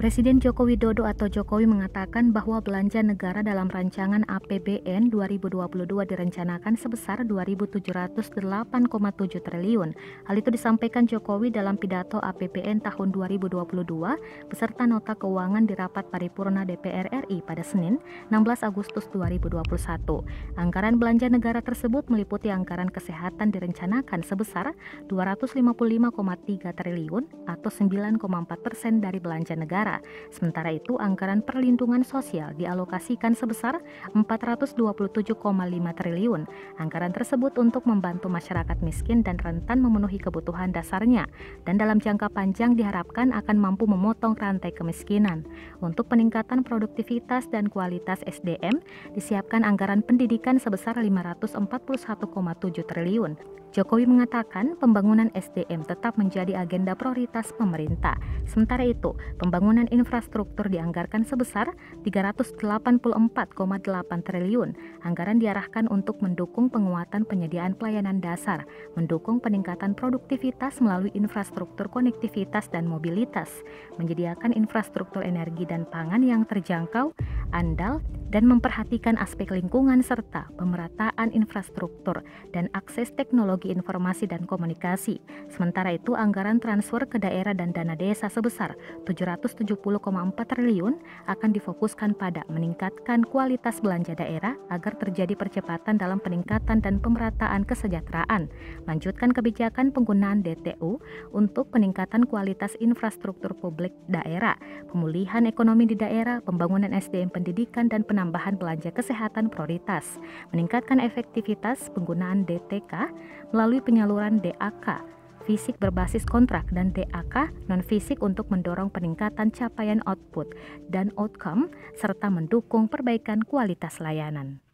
Presiden Joko Widodo atau Jokowi mengatakan bahwa belanja negara dalam rancangan APBN 2022 direncanakan sebesar 2.708,7 triliun. Hal itu disampaikan Jokowi dalam pidato APBN tahun 2022 beserta nota keuangan di rapat paripurna DPR RI pada Senin, 16 Agustus 2021. Anggaran belanja negara tersebut meliputi anggaran kesehatan direncanakan sebesar 255,3 triliun atau 9,4% dari belanja negara. Sementara itu, anggaran perlindungan sosial dialokasikan sebesar 427,5 triliun. Anggaran tersebut untuk membantu masyarakat miskin dan rentan memenuhi kebutuhan dasarnya, dan dalam jangka panjang diharapkan akan mampu memotong rantai kemiskinan. Untuk peningkatan produktivitas dan kualitas SDM, disiapkan anggaran pendidikan sebesar 541,7 triliun. Jokowi mengatakan pembangunan SDM tetap menjadi agenda prioritas pemerintah. Sementara itu, pembangunan infrastruktur dianggarkan sebesar 384,8 triliun. Anggaran diarahkan untuk mendukung penguatan penyediaan pelayanan dasar, mendukung peningkatan produktivitas melalui infrastruktur konektivitas dan mobilitas, menyediakan infrastruktur energi dan pangan yang terjangkau, andal, dan memperhatikan aspek lingkungan serta pemerataan infrastruktur dan akses teknologi informasi dan komunikasi. Sementara itu, anggaran transfer ke daerah dan dana desa sebesar 770,4 triliun akan difokuskan pada meningkatkan kualitas belanja daerah agar terjadi percepatan dalam peningkatan dan pemerataan kesejahteraan, melanjutkan kebijakan penggunaan DTU untuk peningkatan kualitas infrastruktur publik daerah, pemulihan ekonomi di daerah, pembangunan SDM pendidikan dan penambahan belanja kesehatan prioritas, meningkatkan efektivitas penggunaan DTK melalui penyaluran DAK fisik berbasis kontrak dan DAK non-fisik untuk mendorong peningkatan capaian output dan outcome serta mendukung perbaikan kualitas layanan.